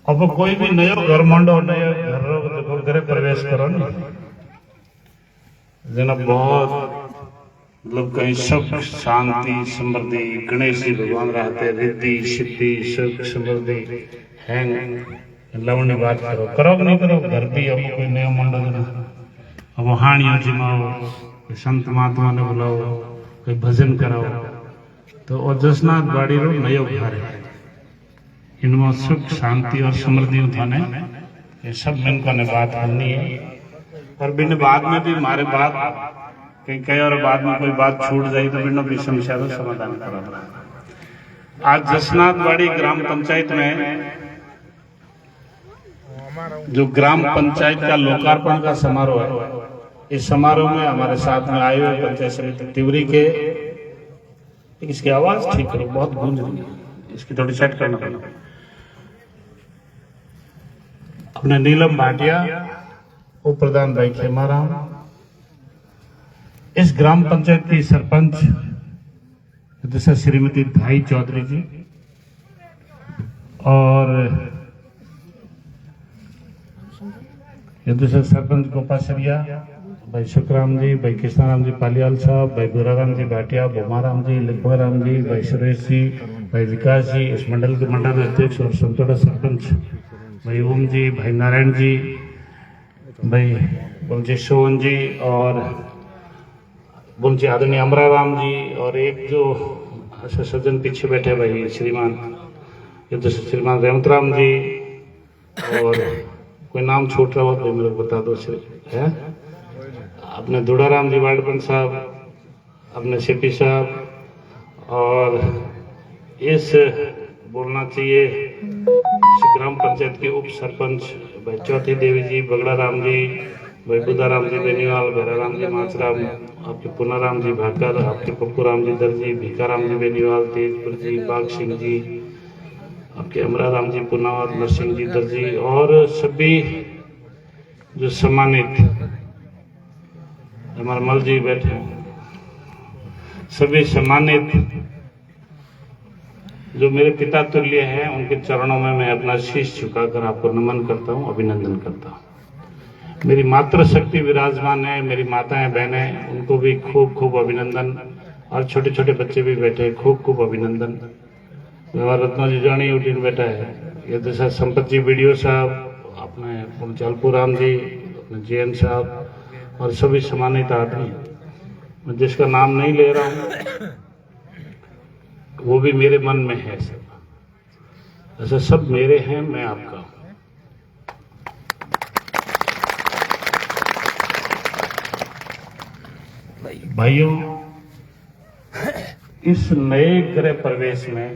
अब कोई भी नयो घर मांडो नयो घर घरे प्रवेश करो ना जना बहुत मतलब कहीं सुख शांति समृद्धि गणेश जी भगवान रहते रिद्धि सिद्धि सुख समृद्धि है लवणी बात करो करो कि नहीं करो घर भी अब कोई नयो मांडो जना अब हानियों जिमाओ कोई संत महात्मा ने बुलाओ कोई भजन कराओ तो वो जसनाथ बाड़ी रो नयो घर है इनमें सुख शांति और समृद्धि थाने ये सब मिलकर ने बात करनी है और बिन बाद में भी हमारे बात कहीं और बाद में कोई बात छूट जाए तो बिनो भी समस्या का समाधान करा। आज जसनाथ बाड़ी ग्राम पंचायत में जो ग्राम पंचायत का लोकार्पण का समारोह है इस समारोह में हमारे साथ में आए हुए पंचायत समिति तिवरी के इसकी आवाज ठीक करो बहुत गूंज रही है इसकी थोड़ी सेट करना पड़ेगा अपने नीलम भाटिया उप प्रधान भाई खेमाराम इस ग्राम पंचायत की सरपंच जैसे श्रीमती धाई चौधरी जी और जैसे सरपंच गोपासरिया भाई शुक्राम जी भाई कृष्णाराम जी पालियाल साहब भाई बुराराम जी भाटिया बोमाराम जी लिखवाराम जी भाई सुरेश जी भाई विकास जी इस मंडल के मंडल अध्यक्ष और संतोड़ा सरपंच भाई ओम जी भाई नारायण जी भाई बोलचे सोहन जी और बोलचे आदरणीय अमराराम जी और एक जो सज्जन पीछे बैठे भाई श्रीमान श्रीमान रेवतराम जी और कोई नाम छूट रहा हो तो मेरे को बता दो है अपने दुड़ाराम जी वार्डपन साहब अपने सीपी साहब और इस बोलना चाहिए ग्राम पंचायत के उप सरपंच भाई चौथी देवी जी बगड़ा राम जी भाई बुद्धाराम जी बेनीवाल भैराराम जी माचराम आपके पुनाराम जी भाकर आपके पप्पू राम जी दर्जी भीकाराम जी बेनीवाल तेजपुर जी बाग सिंह जी आपके अमराराम जी पुनावत नरसिंह जी दर्जी और सभी जो सम्मानित हमारे मल जी बैठे सभी सम्मानित जो मेरे पिता तुल्य हैं उनके चरणों में मैं अपना शीश झुकाकर आपको नमन करता हूं अभिनंदन करता हूं। मेरी मातृशक्ति विराजमान है मेरी माताएं बहनें उनको भी खूब खूब अभिनंदन और छोटे छोटे बच्चे भी बैठे खूब खूब अभिनंदन। हमारा रत्ना जिजानी उठीन बैठा है ये जैसा संपत जी वीडियो साहब अपने जलपुराम जी अपने जैन साहब और सभी सम्मानित आदमी मैं जिसका नाम नहीं ले रहा हूं वो भी मेरे मन में है सब ऐसा सब मेरे हैं मैं आपका हूं। भाइयों इस नए गृह प्रवेश में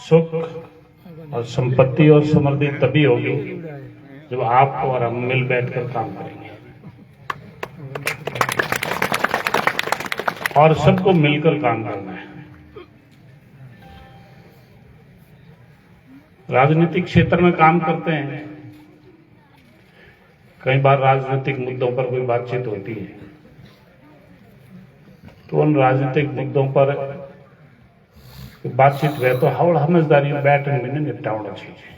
सुख और संपत्ति और समृद्धि तभी होगी जब आप और हम मिल बैठकर काम करेंगे और सबको मिलकर काम करना है। राजनीतिक क्षेत्र में काम करते हैं कई बार राजनीतिक मुद्दों पर कोई बातचीत होती है तो उन राजनीतिक मुद्दों पर बातचीत रहे तो हवड़ समझदारी बैठ मैंने निपटाना चाहिए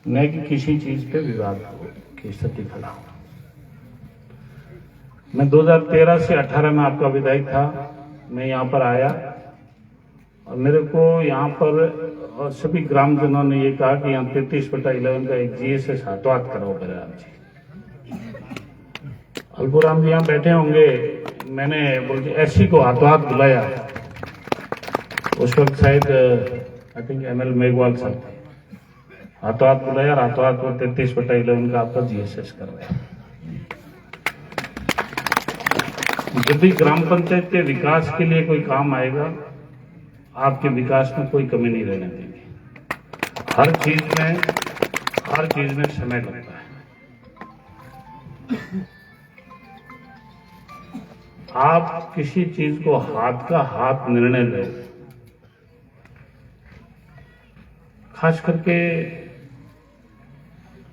न कि किसी चीज पे विवाद की स्थिति खड़ा हो। मैं 2013 से 18 में आपका विधायक था मैं यहाँ पर आया और मेरे को यहाँ पर और सभी ग्रामजनों ने ये कहा कि यहाँ 33/11 का एक GSS हाथोहाथ कराओ बलराम जी। अल्पुराम जी यहाँ बैठे होंगे मैंने बोलते ऐसी को हाथोहाथ बुलाया उस वक्त शायद आई थिंक ML मेघवाल साहब हाथोहाथ बुलाया और हाथोहाथ को 33/11 का आपका GSS कर रहा है। जब भी ग्राम पंचायत के विकास के लिए कोई काम आएगा आपके विकास में कोई कमी नहीं रहने देंगे। हर चीज में समय लगता है। आप किसी चीज को हाथ का हाथ निर्णय लो खास करके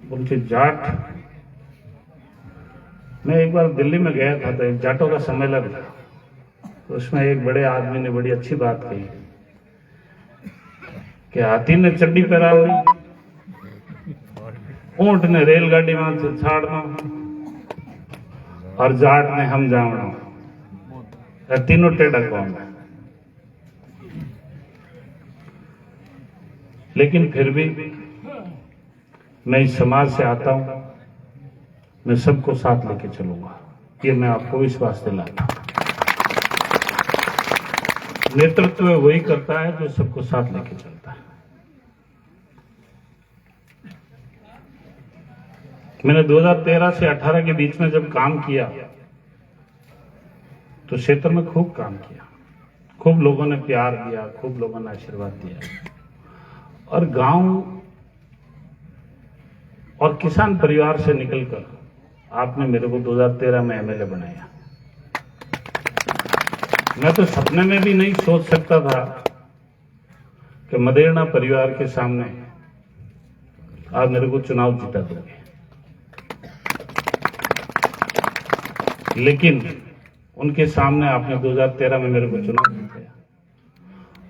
बोलते जाट मैं एक बार दिल्ली में गया था तो एक जाटों का सम्मेलन था तो उसमें एक बड़े आदमी ने बड़ी अच्छी बात कही कि हाथी ने चड्डी पहरावनी, ऊंट ने रेलगाड़ी में से छाड़ना और जाट ने हम जावना, तीनों टेढ़ा कौन है। लेकिन फिर भी मैं इस समाज से आता हूं, मैं सबको साथ लेके चलूंगा, ये मैं आपको विश्वास दिलाता हूं। नेतृत्व वही करता है जो सबको साथ लेके चलता है। मैंने 2013 से 18 के बीच में जब काम किया तो क्षेत्र में खूब काम किया, खूब लोगों ने प्यार दिया, खूब लोगों ने आशीर्वाद दिया, और गांव और किसान परिवार से निकलकर आपने मेरे को 2013 में एमएलए बनाया। मैं तो सपने में भी नहीं सोच सकता था कि मदेरणा परिवार के सामने आप मेरे को चुनाव जीता दोगे, लेकिन उनके सामने आपने 2013 में मेरे को चुनाव जीताया।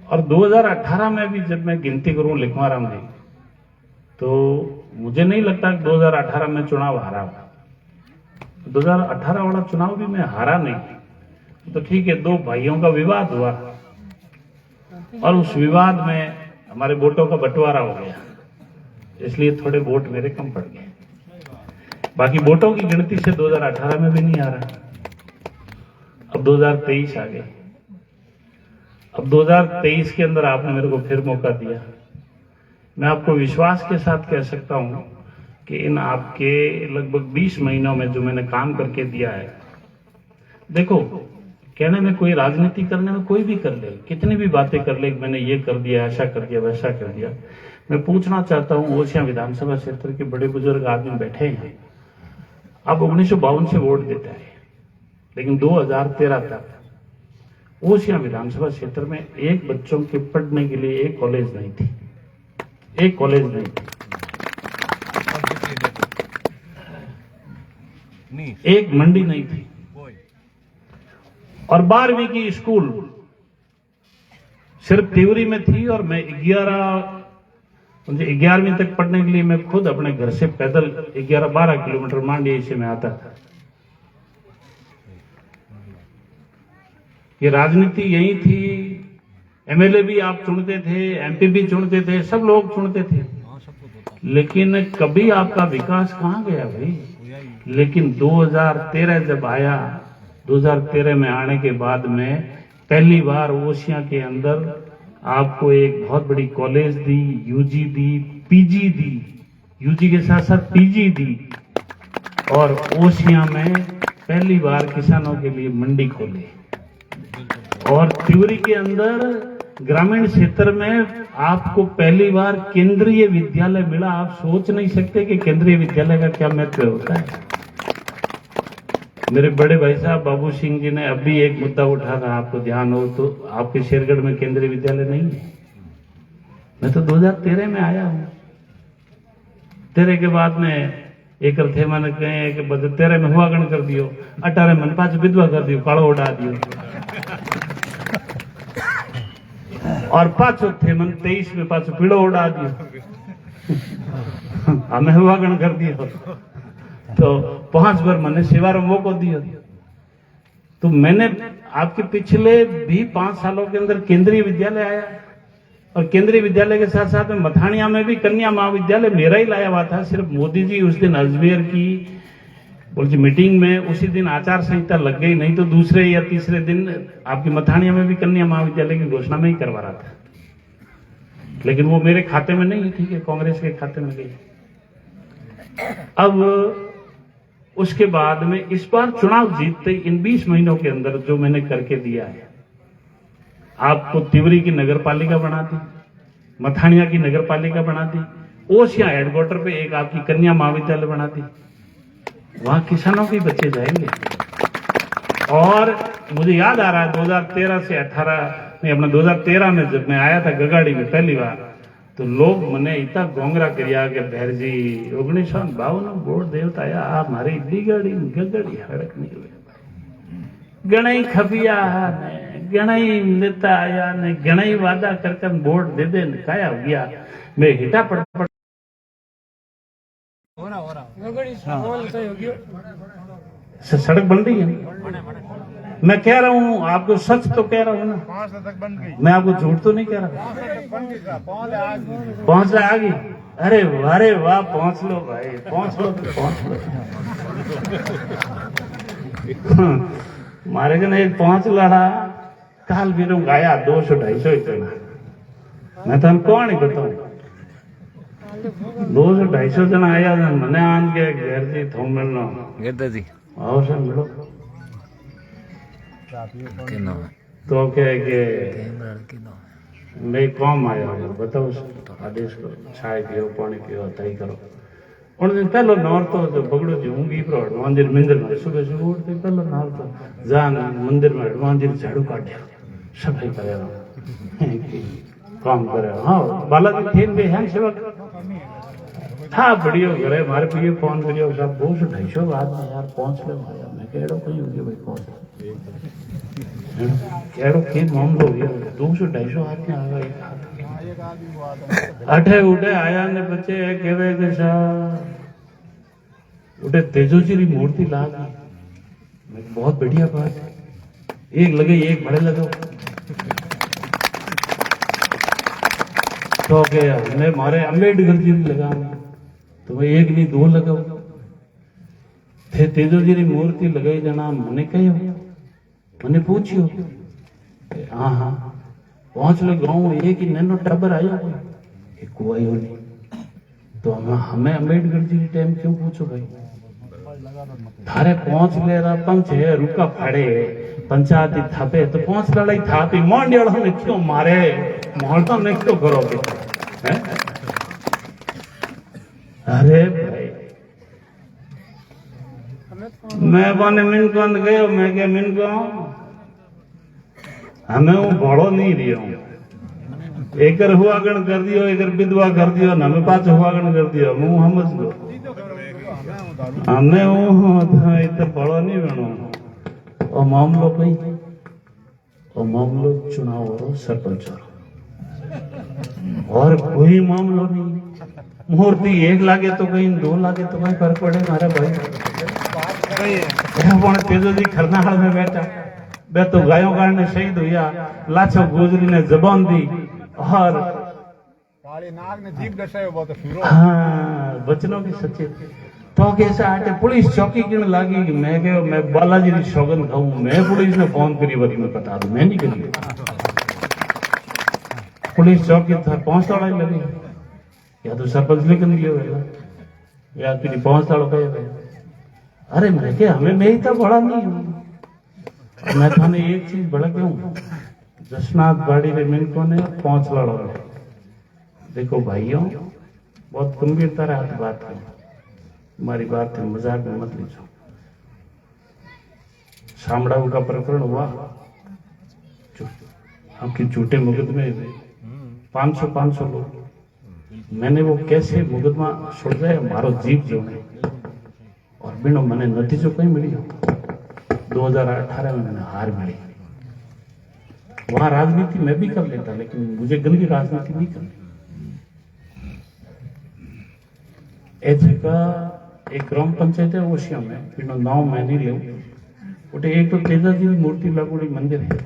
और 2018 में भी जब मैं गिनती करूं लिखवाराम जी, तो मुझे नहीं लगता कि 2018 में चुनाव हारा हुआ। 2018 वाला चुनाव भी मैं हारा नहीं, तो ठीक है, दो भाइयों का विवाद हुआ और उस विवाद में हमारे वोटों का बंटवारा हो गया, इसलिए थोड़े वोट मेरे कम पड़ गए। बाकी वोटों की गिनती से 2018 में भी नहीं आ रहा। अब 2023 आ गए। अब 2023 के अंदर आपने मेरे को फिर मौका दिया। मैं आपको विश्वास के साथ कह सकता हूं कि इन आपके लगभग 20 महीनों में जो मैंने काम करके दिया है, देखो, कहने में कोई राजनीति करने में कोई भी कर ले, कितनी भी बातें कर ले, मैंने ये कर दिया, ऐसा कर दिया, वैसा कर दिया। मैं पूछना चाहता हूं, ओसियां विधानसभा क्षेत्र के बड़े बुजुर्ग आदमी बैठे हैं, आप 1952 से वोट देते हैं, लेकिन 2013 तक ओसियां विधानसभा क्षेत्र में एक बच्चों के पढ़ने के लिए एक कॉलेज नहीं थी, एक कॉलेज नहीं थी, एक मंडी नहीं थी, और 12वीं की स्कूल सिर्फ तिवरी में थी। और मैं 11वीं तक पढ़ने के लिए मैं खुद अपने घर से पैदल 11-12 किलोमीटर मांडवी से मैं आता था। ये राजनीति यही थी। एमएलए भी आप चुनते थे, एमपी भी चुनते थे, सब लोग चुनते थे, लेकिन कभी आपका विकास कहां गया भाई। लेकिन 2013 जब आया, 2013 में आने के बाद में पहली बार ओसियां के अंदर आपको एक बहुत बड़ी कॉलेज दी, यूजी दी, पीजी दी, यूजी के साथ साथ पीजी दी, और ओसियां में पहली बार किसानों के लिए मंडी खोली, और तिवरी के अंदर ग्रामीण क्षेत्र में आपको पहली बार केंद्रीय विद्यालय मिला। आप सोच नहीं सकते कि केंद्रीय विद्यालय का क्या महत्व होता है। मेरे बड़े भाई साहब बाबू सिंह जी ने अभी एक मुद्दा उठा था, आपको ध्यान हो तो, आपके शेरगढ़ में केंद्रीय विद्यालय नहीं है। मैं तो 2013 में आया हूं। 13 के बाद में एक थे मैंने कहे कि 13 में हुआ गण कर दियो, 18 मन पाच विधवा कर दियो, काड़ो उड़ा दियो, और पांचों थे मन 23 में पांचों पीड़ो उड़ा दियो, हमें हुआ गण कर दियो, तो 5 बार मैंने सेवारो मौको दिया। तो मैंने आपके पिछले भी 5 सालों के अंदर केंद्रीय विद्यालय आया, और केंद्रीय विद्यालय के साथ साथ में मथानिया में भी कन्या महाविद्यालय मेरा ही लाया हुआ था। सिर्फ मोदी जी उस दिन अजमेर की बोलती मीटिंग में उसी दिन आचार संहिता लग गई, नहीं तो दूसरे या तीसरे दिन आपकी मथानिया में भी कन्या महाविद्यालय की घोषणा में ही करवा रहा था, लेकिन वो मेरे खाते में नहीं, ठीक है, कांग्रेस के खाते में गई। अब उसके बाद में इस बार चुनाव जीतते इन 20 महीनों के अंदर जो मैंने करके दिया है, आपको तिवरी की नगर पालिका बना दी, मथानिया की नगर पालिका बना दी, ओसियां हेडक्वार्टर पे एक आपकी कन्या महाविद्यालय बना दी, वहां किसानों के बच्चे जाएंगे। और मुझे याद आ रहा है 2013 से 18 नहीं, अपना 2013 में जब मैं आया था गगाड़ी में पहली बार, तो लोग मने इतना गोंगरा करिया के भैरजी 1952 बोर्ड देवता आया, आप हमारी इड्डी गाड़ी गगड़ी हड़क नहीं हुए, गणई खपिया ने घना ही नेता आया ने घना ही वादा करके वोट दे दे काया हो गया मैं हिटा पड़ सड़क बन रही है। मैं कह रहा हूँ आपको सच तो कह रहा हूँ ना, 5 तक बन गई। मैं आपको झूठ तो नहीं कह रहा। 5 आ गई। अरे वाह पहुंच लो भाई, पहुंच लो। मारे कने एक 5 लाड़ा काल भी गाया 200-250 इतना। मैं तो कौन ही बताऊं 200-250 जना आया मैंने आन के घर जी थोम मिलना गेदा जी आओ सर मिलो तो क्या है कि मैं कौन आया हूँ बताओ आदेश करो चाय पियो पानी पियो तय करो। उन दिन पहलो नौर तो जो बगड़ो जी हूँ पर हनुमान मंदिर में सुबह सुबह उठते पहलो नौर तो जान मंदिर में हनुमान जी झाड़ू काटे सफाई करे काम करे। हाँ बालाजी थे भी हैं सेवक था बढ़िया करे मारे पिए फोन करियो सब 200-250 आदमी यार पहुंच ले माया मैं केड़ो कहीं हो गया भाई पहुंच केड़ो के मामलो हो गया 200-250 आदमी आ गए अठे उठे आया ने बच्चे केवे के सा उठे तेजोजी री मूर्ति ला दी बहुत बढ़िया बात एक लगे एक बड़े लगो तो क्या हमने मारे अम्बेडकर जी लगा तो मैं एक नहीं 2 लगाओ थे तेजोजी री मूर्ति लगाई जना मैंने कहो मैंने पूछियो हाँ हाँ पहुंच लो गाँव एक ही नैनो टबर आयो कोई नहीं तो हमें अम्बेडकर जी की टाइम क्यों पूछो भाई थारे पहुंच ले रहा पंच है रुका फड़े पंचायती थापे तो पहुंच लड़ाई थापी मोंडियाल ने क्यों मारे मोहल तो ने क्यों करोगे हैं? अरे भाई मैं बने मिनकों गयो मैं क्या मिनको हमें वो बड़ो नहीं रियो एक हुआगण कर दियो एक विधवा कर दियो न हमें पाँच हुआगण कर दियो मुंह समझ लो हमने वो था इतना बड़ो नहीं बनो और मामलो कहीं और मामलो चुनाव हो सरपंच और कोई मामलो नहीं मूर्ति एक लागे तो कहीं 2 लागे तो कहीं फर्क पड़े हमारा भाई तेजोजी खरनाहाल में बैठा बे तो गायों कारण शहीद हुआ लाछो गोजरी ने जबान दी और काली नाग ने जीभ दर्शायो बहुत फिरो हाँ बचनों की सच्चे तो कैसे आटे पुलिस चौकी किन लागी मैं कहो मैं बालाजी की सौगंध खाऊं मैं पुलिस ने फोन करी वरी में बता दूं मैं नहीं करी पुलिस चौकी था 5 ताला लगी या तो सरपंच लेकिन दियो या तेरी 5 ताला पे अरे मैं क्या हमें मैं ही तो बड़ा नहीं हूं मैं थाने एक चीज बड़ा क्यों जसनाथ बाड़ी रे मिनकों ने 5 लाड़ो ने देखो भाइयों बहुत गंभीरता रहा बात है हमारी बात है मजाक में मत लीजिए। शामड़ाऊ का प्रकरण हुआ आपके झूठे मुकदमे 500 लोग मैंने वो कैसे मुकदमा सुलझाया मारो जीव जो है और बिनो मैंने नतीजों कहीं मिली 2018 में मैंने हार मिली। वहां राजनीति मैं भी कर लेता लेकिन मुझे गंदी राजनीति नहीं करनी। ऐसे का एक ग्राम पंचायत है ओशिया में बिनो नाव मैं नहीं ले उठे एक तो तेजा जी की मूर्ति लागूड़ी मंदिर है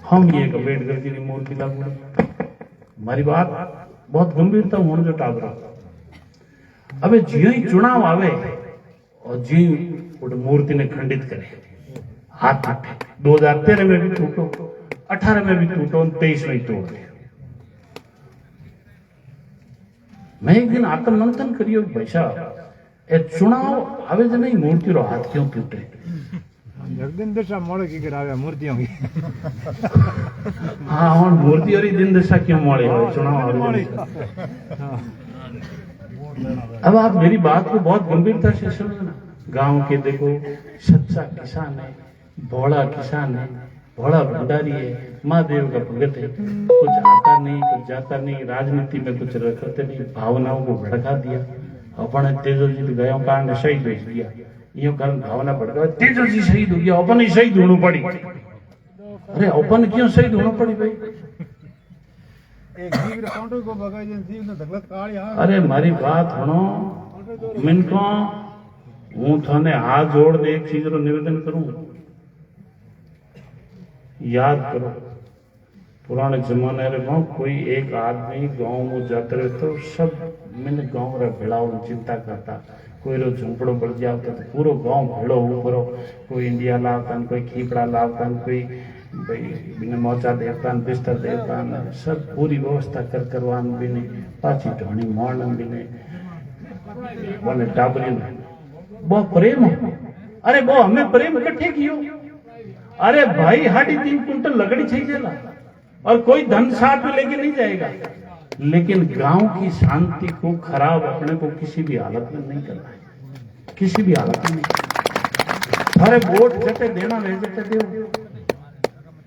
हम ये अम्बेडकर जी की मूर्ति लागूड़ी हमारी बात बहुत गंभीरता होने जो टाबरा अबे जियो ही चुनाव आवे और जी मूर्ति ने खंडित करे हाथ टूटे 2013 में भी टूटो 18 में भी टूटो 23 में तोड़ दिया। मैं एक दिन आत्ममंथन करियो भाई साहब ए चुनाव आवे जो नहीं मूर्ति रो हाथ क्यों टूटे एक दिन दशा मोड़े की करावे मूर्तियों की हाँ और मूर्ति और दिन दशा क्यों मोड़े हो चुनाव आवे अब आप मेरी बात को बहुत गंभीरता से समझना। गांव के देखो सच्चा किसान है भोला किसान है भोला भंडारी है महादेव का भगत है कुछ आता नहीं कुछ जाता नहीं राजनीति में कुछ रखते नहीं भावनाओं को भड़का दिया अपने तेजो जी गयों कारण शहीद हो गया यो कारण भावना भड़का तेजो जी शहीद हो गया अपन ही शहीद होना पड़ी अरे अपन क्यों शहीद होना पड़ी भाई? एक जीव रे काउंटर को भगाई जन जीव ने धगलत काढ़ी आ अरे मारी बात हणो मिनको हूँ थाने हाथ जोड़ दे एक चीज रो निवेदन करूं, याद करो पुराने जमाने में कोई एक आदमी गांव में जाते रहे तो सब मैंने गांव रे भेड़ाओ चिंता करता, कोई रो झुंपड़ो बढ़ जाता तो पूरो गांव भेड़ो ऊपरो, कोई इंडिया लावता कोई खीपड़ा लावता कोई भाई बिना मोचा देवता बिस्तर देवता सब पूरी व्यवस्था कर करवान बिने पाची ढोणी मोड़न बिने बोले टाबरी बहुत प्रेम हो। अरे वो हमें प्रेम इकट्ठे कियो। अरे भाई 3.5 कुंटल लकड़ी चाहिए और कोई धन साथ में लेके नहीं जाएगा, लेकिन गांव की शांति को खराब अपने को किसी भी हालत में नहीं करना है, किसी भी हालत में नहीं। अरे वोट जटे देना रह जटे दो,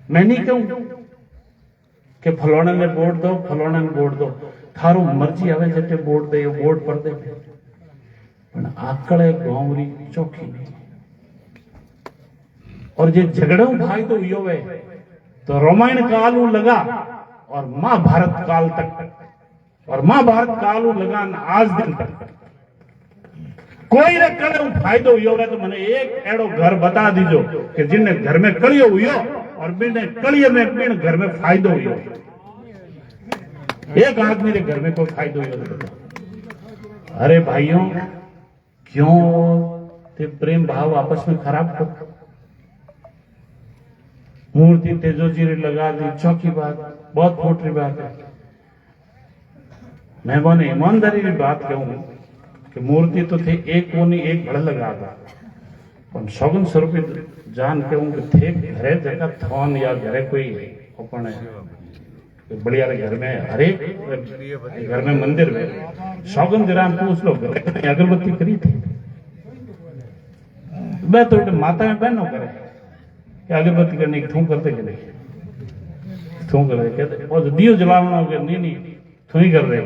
मैं नहीं कहूं कि फलोने ने वोट दो फलोने ने वोट दो, थारो मर्जी आवे जटे वोट दे वोट पर दे, पण आकड़े गांवरी चौकी नहीं। और जे झगड़ों फायदो हुयो वे तो रामायण काल लगा और महाभारत काल तक और महाभारत काल लगा आज दिन तक कोई रे कड़े फायदो हुयो वे तो मैंने एक एड़ो घर बता दीजो कि जिनने घर में कड़ियो हुयो और बिने कड़िये में बिन घर में फायदो हुयो, एक आदमी रे घर में कोई फायदो हुयो। अरे भाइयों क्यों ते प्रेम भाव आपस में खराब कर, मूर्ति तेजोजी ने लगा दी, चौकी बात बहुत खोटी बात है। मैं बोने ईमानदारी की बात कहूं कि मूर्ति तो थे एक कोनी एक भड़ लगा था, पर सौगन स्वरूप जान के उनके थे घरे जगह थोन या घरे कोई अपन बढ़िया घर में हर एक घर में मंदिर में सौगन जरा पूछ लो अगरबत्ती करी थी, मैं तो माता में बहनों करे अगरबत्ती करने की थूं करते के नहीं थूं कर रहे कहते और दियो जलावना के नहीं थू ही कर रहे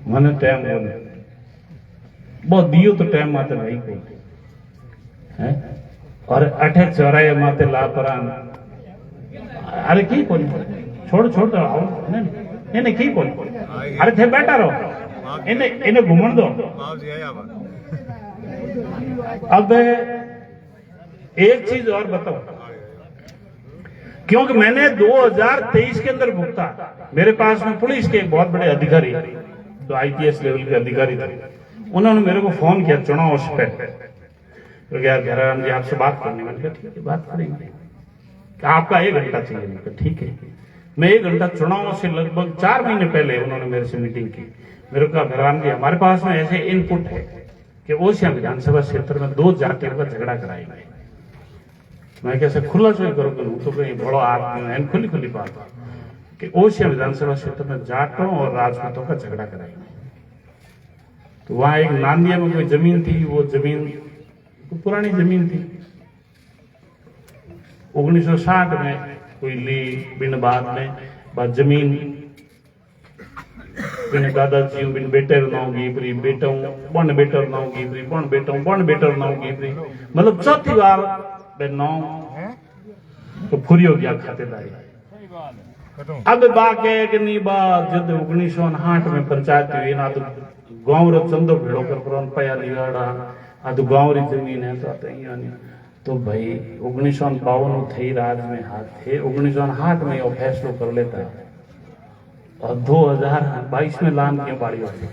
मैंने टाइम बोले बहुत दियो तो टाइम माते भाई को है और अठे चौराहे माते लापरान अरे की कोनी छोड़ छोड़ तो आओ नहीं की कोनी अरे थे बैठा रहो इन्हें घूमन दो। अब एक चीज और बताओ, क्योंकि मैंने 2023 के अंदर भुगता, मेरे पास में पुलिस के बहुत बड़े अधिकारी जो आईपीएस लेवल के अधिकारी थे, उन्होंने मेरे को फोन किया चुनाव से पहले, तो यार घराराम जी आपसे बात करनी, मैंने कहा ठीक है बात करेंगे, आपका 1 घंटा चाहिए, मैंने कहा ठीक है। मैं 1 घंटा चुनाव से लगभग 4 महीने पहले उन्होंने मेरे से मीटिंग की, मेरे को कहा घराराम जी हमारे पास में ऐसे इनपुट है कि ओसियां विधानसभा क्षेत्र में 2 जातियों का झगड़ा कराएंगे। मैं कैसे खुला चोरी करोगे, तो कहीं बड़ो आदमी है, खुली खुली बात कि ओसियां विधानसभा क्षेत्र में जाटों और राजपूतों का झगड़ा कराएंगे। तो वहां एक नांदिया में कोई जमीन थी, वो जमीन तो पुरानी जमीन थी, 1960 में कोई ली बिन बाद में बाद जमीन बिन दादाजी बिन बेटर नाव गीबरी बेटों बन बेटर नाव गीबरी बन बेटर नाव गीबरी, मतलब चौथी बार बेनौ तो फुरियो गया खातेदारी। अब बाके कि नहीं बात जब 1960 में पंचायत हुई ना, तो गांव रो चंदो भेड़ो कर परन पया लिगाड़ा आ तो गांव री जमीन है तो आता ही आनी, तो भाई 1952 थई राज में हाथ थे, 1960 में वो फैसलो कर लेता और 2022 में लान क्यों बाड़ी वाली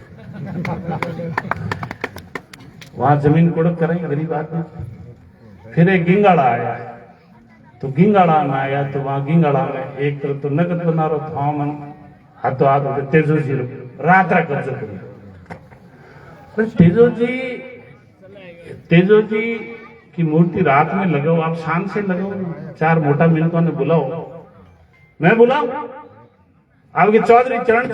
वहां जमीन कुड़क करेंगे गरीब आदमी। फिर एक गिंगाड़ा आया, तो गिंगाड़ा में आया तो वहां गिंगाड़ा में एक तरफ तो नगद बना रो था मन हाथों हाथ तेजो जी रात कब्जा कर, तेजो जी की मूर्ति रात में लगाओ, आप शाम से लगाओ, 4 मोटा मिनटों ने बुलाओ, मैं बुलाऊ आपके चौधरी चरण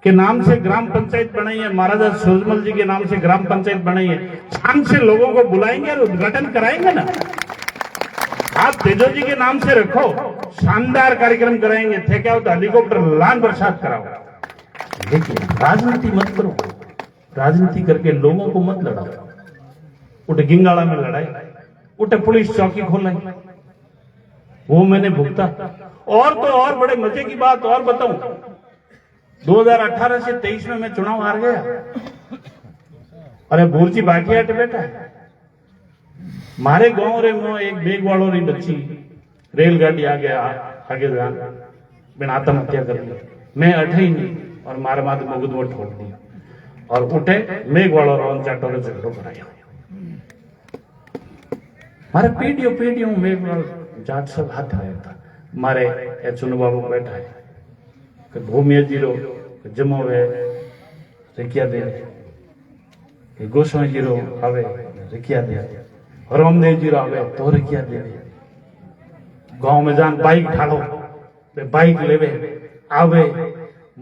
के नाम से ग्राम पंचायत बनाई है, महाराजा सूरजमल जी के नाम से ग्राम पंचायत बनाई है, शाम से लोगों को बुलाएंगे और उद्घाटन कराएंगे ना। आप तेजो जी के नाम से रखो, शानदार कार्यक्रम कराएंगे, थे क्या होता हेलीकॉप्टर लान बरसात कराओ, लेकिन राजनीति मत करो, राजनीति करके लोगों को मत लड़ाओ। उठे गिंगाड़ा में लड़ाई, उठे पुलिस चौकी खोलाई, वो मैंने भुगता। और तो और बड़े मजे की बात और बताऊं, 2018 से 23 में मैं चुनाव हार गया। अरे भूरजी भाटिया बैठा है मारे गांव रे में एक बेग वालों री बच्ची रेलगाड़ी आ गया आगे जान बिना आत्महत्या कर ली। मैं अठे ही नहीं और मारे माथे मुकदमा ठोक दिया और उठे मेघ वालों रोन चाटो ने झगड़ो कराया। मारे पीढ़ियों मेघ वाल जाट सब हाथ आया था। मारे ए चुनु बाबू बैठा है कि भूमिया जीरो जमो वे रिकिया दे कि गोस्वामी जीरो आवे रिकिया दे रामदेव जीरो आवे तो रिकिया दे। गांव में जान बाइक ठालो बाइक लेवे आवे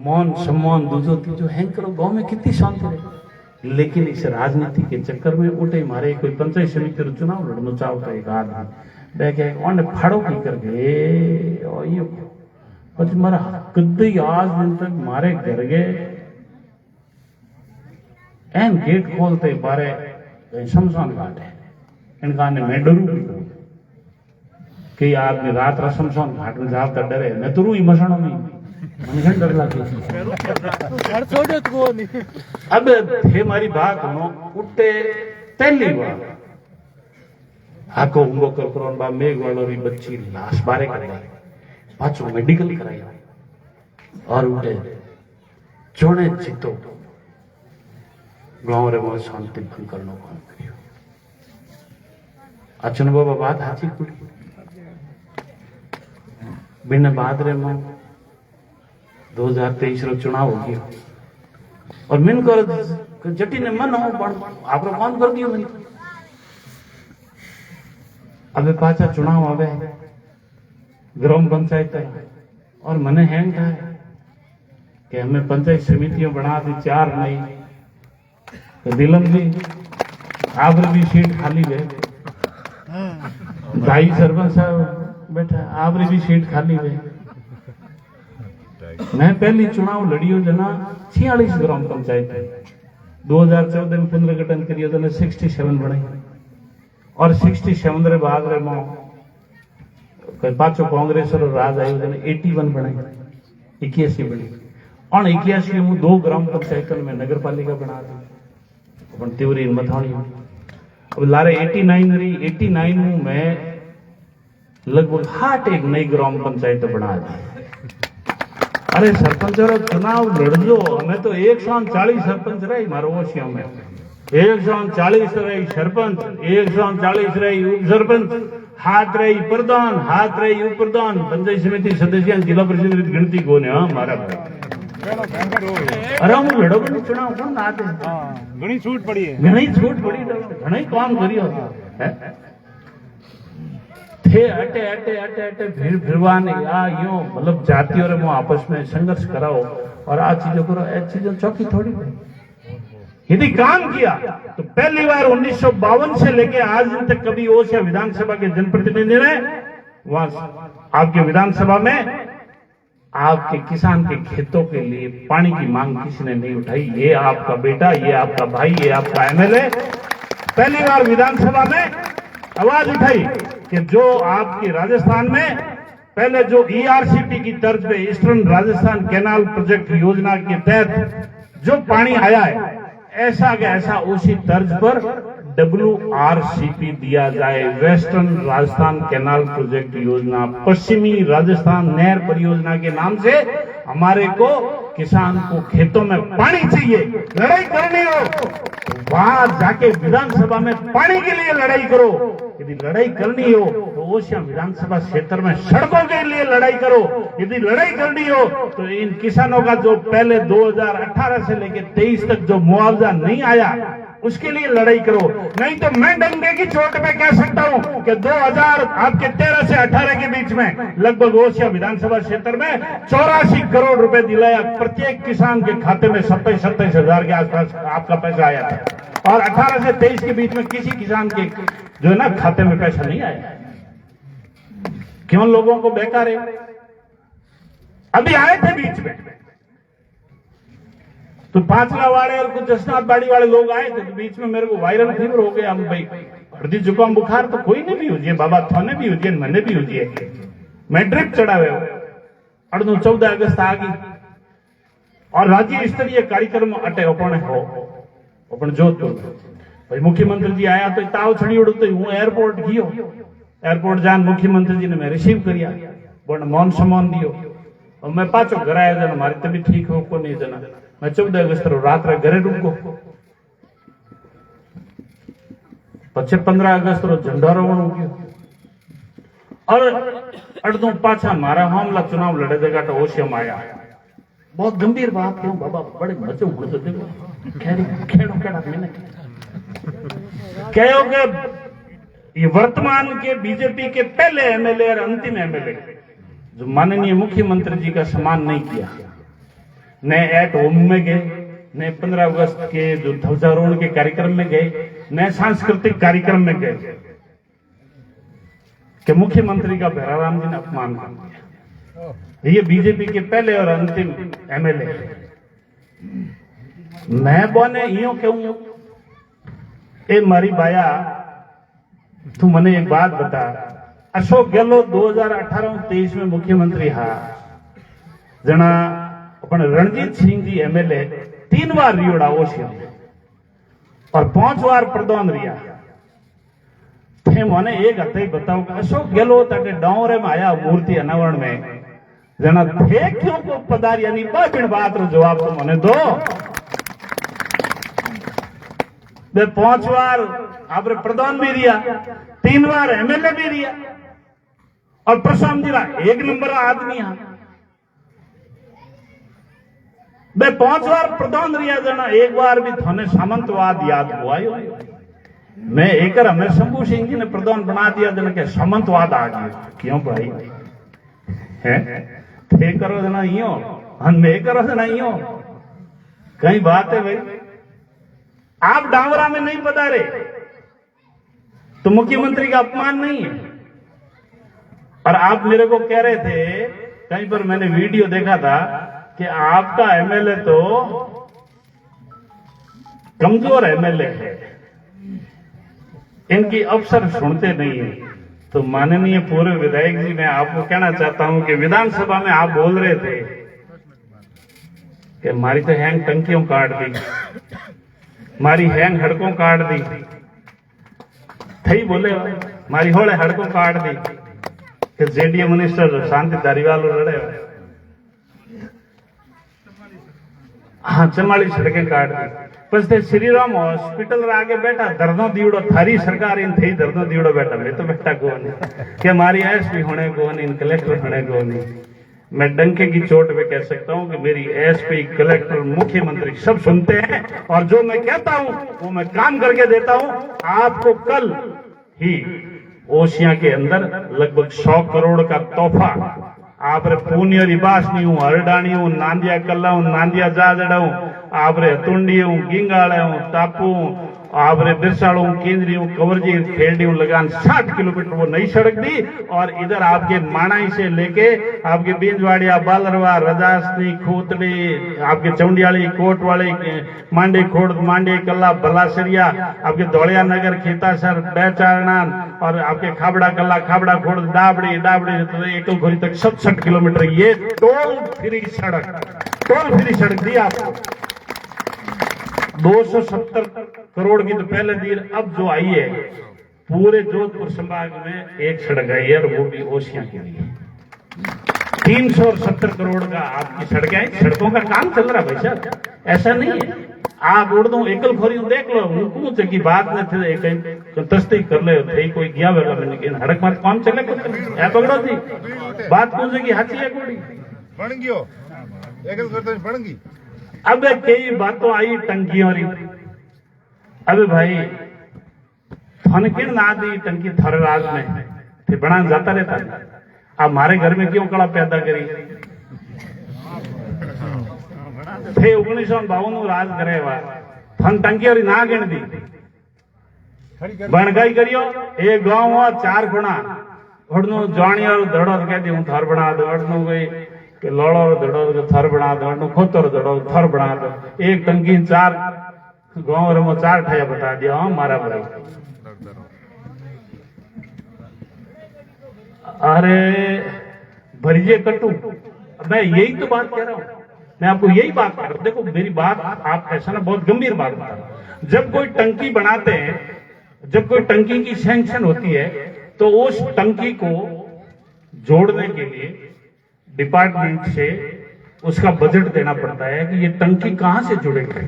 मौन सम्मान दूजो तीजो हैंग करो। गांव में कितनी शांति रहे। लेकिन इस राजनीति के चक्कर में उठे मारे कोई पंचायत समिति चुनाव लड़ना चाहता एक आदमी बैठे उन्हें फाड़ो की करके और ये પછી મારા કદી આજ દિન તક મારે ઘર ગए एन गेट खोलते बारे शमशान घाट है इनका ने मैं डरू भी कि आदमी रात रा शमशान घाट में जाता डरे मैं तो रूई मसाणों में मन घन डर लगे। अब थे मारी बात नो उठे पहली बार हाको उंगो कर करोन बा मेघ वालों री बच्ची लाश बारे कर पाछो मेडिकल कराया और उठे जोड़े चितो गांव रे बहुत शांति भंग करनो काम करियो। अचन बाबा बात हाची कुड़ी बिन बाद रे में 2023 रो चुनाव हो गयो और मिन कर जटी ने मन हो पण आपरो कौन कर दियो मिन अबे पाछा चुनाव आवे ग्राम पंचायत और मने हैंग था कि हमें पंचायत समितियां बना दी 4 नई तो दिलम जी आबर भी सीट खाली है भाई सरपंच साहब बैठा आबरी भी सीट खाली है। मैं पहली चुनाव लड़ियो जना 46 ग्राम पंचायत 2014 में पुनर्गठन करियो तो 67 बनाई और 67 रे बाद रे मो पाचो कांग्रेस रो राज आयो तो 81 बनाई 81 बनी और 81 में 2 ग्राम पंचायतन में नगर पालिका बना दी अपन तिवरी मथाणी। अब लारे 89 रही 89 में मैं लगभग 8 एक नई ग्राम पंचायत बना दी। अरे सरपंच चुनाव लड़जो हमें तो 140 सरपंच रही मारो ओशिया में 140 रही सरपंच 140 रही उप सरपंच हाथ रही प्रधान हाथ रही उप प्रधान पंचायत समिति सदस्य जिला परिषद गिनती कोने हमारा अरे हम लड़ो भी चुनाव कौन ना आते घनी छूट पड़ी है घनी छूट पड़ी घना ही काम करियो थे अटे अटे अटे अटे भिड़वान या यो मतलब जातियों रे मो आपस में संघर्ष कराओ और आ चीजों करो ऐ चीजों चौकी थोड़ी यदि काम किया तो पहली बार 1952 से लेके आज दिन तक कभी ओसिया विधानसभा के जनप्रतिनिधि ने वहां आपके विधानसभा में आपके किसान के खेतों के लिए पानी की मांग किसी ने नहीं उठाई। ये आपका बेटा ये आपका भाई ये आपका एमएलए पहली बार विधानसभा में आवाज उठाई कि जो आपके राजस्थान में पहले जो ईआरसीपी की तर्ज पे ईस्टर्न राजस्थान कैनाल प्रोजेक्ट योजना के तहत जो पानी आया है ऐसा के ऐसा उसी तर्ज पर WRCP दिया जाए वेस्टर्न राजस्थान कैनाल प्रोजेक्ट योजना पश्चिमी राजस्थान नहर परियोजना के नाम से हमारे को किसान को खेतों में पानी चाहिए लड़ाई करनी हो तो वहां जाके विधानसभा में पानी के लिए लड़ाई करो। यदि लड़ाई करनी हो तो ओसिया विधानसभा क्षेत्र में सड़कों के लिए लड़ाई करो। यदि लड़ाई करनी हो तो इन किसानों का जो पहले 2018 से लेकर 23 तक जो मुआवजा नहीं आया उसके लिए लड़ाई करो। नहीं तो मैं डंडे की चोट पे कह सकता हूं कि 2000 आपके 13 से 18 के बीच में लगभग ओसिया विधानसभा क्षेत्र में 84 करोड़ रुपए दिलाया प्रत्येक किसान के खाते में 27 हजार के आसपास आपका पैसा आया था और 18 से 23 के बीच में किसी किसान के जो है ना खाते में पैसा नहीं आया। क्यों लोगों को बेकार है? अभी आए थे बीच में तो पांचला वाले और कुछ जसनाथ बाड़ी वाले लोग आए थे तो बीच में मेरे को वायरल फीवर हो गया हम भाई हृदय जुकाम बुखार तो कोई ने भी हुजे बाबा थाने भी हुजे मने भी हुजे मैट्रिक चढ़ावे अड़नू 14 अगस्त आ गई और राज्य स्तरीय कार्यक्रम अटे अपन हो अपन जोधपुर भाई मुख्यमंत्री जी आया तो ताव छड़ी उड़ तो हूँ एयरपोर्ट गयो एयरपोर्ट जान मुख्यमंत्री जी ने मैं रिसीव करिया बोन मौन सम्मान दियो और मैं पाचो घर आया जना मारी तबीयत ठीक हो को नहीं जना मैं 14 अगस्त रात घरे रुको पचे 15 अगस्त रो झंडारोहण हो गयो और अड़दू पाछा मारा मामला चुनाव लड़े जगह तो ओशियम आया बहुत गंभीर बात क्यों बाबा बड़े मचो तो देखो खेड़ो केड़ा मैंने कहो कि ये वर्तमान के बीजेपी के पहले एमएलए और अंतिम एमएलए जो माननीय मुख्यमंत्री जी का सम्मान नहीं किया न एट होम में गए न 15 अगस्त के जो ध्वजारोहण के कार्यक्रम में गए न सांस्कृतिक कार्यक्रम में गए कि मुख्यमंत्री का भैराराम जी ने अपमान कर दिया ये बीजेपी के पहले और अंतिम एमएलए मैं बोने यूं कहूं ए मारी बाया तू मने एक बात बता अशोक गहलोत 2018-23 में मुख्यमंत्री हा जना अपन रणजीत सिंह जी एमएलए 3 बार रियोड़ा ओशियम और 5 बार प्रधान रिया थे मने एक हते बताओ कि अशोक गहलोत अटे डावरे में आया मूर्ति अनावरण में जना थे क्यों को पधारिया नहीं बिन बात रो जवाब तो मने दो मैं 5 बार आपरे प्रधान भी रिया 3 बार एमएलए भी रिया और प्रशांत जिला 1 नंबर आदमी है मैं 5 बार प्रधान रिया जना 1 बार भी थाने सामंतवाद याद हुआ मैं एक हमें शंभू सिंह जी ने प्रधान बना दिया जना के सामंतवाद आ गया क्यों भाई है थे करो जना यो हम मैं करो जना यो कई बात है भाई आप डांवरा में नहीं पधारे तो मुख्यमंत्री का अपमान नहीं है और आप मेरे को कह रहे थे कहीं पर मैंने वीडियो देखा था कि आपका एमएलए तो कमजोर एमएलए है इनकी अफसर सुनते नहीं है तो माननीय पूर्व विधायक जी मैं आपको कहना चाहता हूं कि विधानसभा में आप बोल रहे थे कि मारी तो हैंग टंकियों काट दी मारी हैंग हड़कों काट दी थई बोले मारी होले हड़कों काट दी कि जेडीए मिनिस्टर शांति धारीवाल लड़े हाँ चमाड़ी सड़कें काट दी पछते श्रीराम हॉस्पिटल आगे बैठा दर्दों दीवड़ो थारी सरकार इन थी दर्दों दीवड़ो बैठा मैं तो बैठा को नहीं कि हमारी एसपी होने को नहीं कलेक्टर होने को नहीं मैं डंके की चोट पे कह सकता हूं कि मेरी एसपी कलेक्टर मुख्यमंत्री सब सुनते हैं और जो मैं कहता हूं वो मैं काम करके देता हूं आपको कल ही ओशिया के अंदर लगभग 100 करोड़ का तोहफा आप रे पूनिया रिबास नहीं हूं हरडाणी हूं नांदिया कल्ला हूं नांदिया जाजड़ा हूं आप रे तुंडी हूं गिंगाड़े हूं टापू आप रे बिरसाड़ हूं केंद्री हूं कवरजी खेड़ी हूं लगान 60 किलोमीटर वो नई सड़क दी और इधर आपके माणाई से लेके आपके बींजवाड़िया बालरवा रजासनी खूतड़ी आपके चौंडियाली कोट वाली मांडे खोड़ मांडे कल्ला बलासरिया आपके धौलिया नगर खेतासर बेचारणा और आपके खाबड़ा कल्ला खाबड़ा खोड़ डाबड़ी डाबड़ी एकल घोरी तक 67 किलोमीटर ये टोल फ्री सड़क दी आपको 270 करोड़ की तो पहले दी अब जो आई है पूरे जोधपुर संभाग में एक सड़क आई है और वो भी ओशिया के लिए 370 करोड़ का आपकी सड़कें आई सड़कों का काम चल रहा है भाई साहब ऐसा नहीं है आप उड़ दो एकल खोरी देख लो उनको की बात न थे तस्ती कर ले थे कोई गया वेला मैंने हड़क मार काम चले ऐ पकड़ो थी बात कौन की हाथी है कोड़ी बन गयो एकल करते बन गई अब कई बातों आई टंकियों री अबे भाई थनकिन ना दी टंकी थर राज में थे बना जाता रहता अब हमारे घर में क्यों कड़ा पैदा करी थे 1952 राज करे हुआ थन टंकी और ना गिन दी बनगाई करियो एक गांव हुआ 4 गुणा उड़नू जानी और धड़ो कह दी हूं थर बना दो उड़नू गई कि लोड़ो धड़ो थर बना दो उड़नू खोतर धड़ो थर बना दो एक टंकी 4 गांव में 4 ठाया बता दिया हाँ मारा भाई अरे भरिए कटू, मैं यही तो बात कह रहा हूं, मैं आपको यही बात कह रहा हूं। देखो मेरी बात, आप ऐसा ना बहुत गंभीर बात बता रहा हूं। जब कोई टंकी बनाते हैं, जब कोई टंकी की सैंक्शन होती है, तो उस टंकी को जोड़ने के लिए डिपार्टमेंट से उसका बजट देना पड़ता है कि ये टंकी कहां से जुड़ेगी।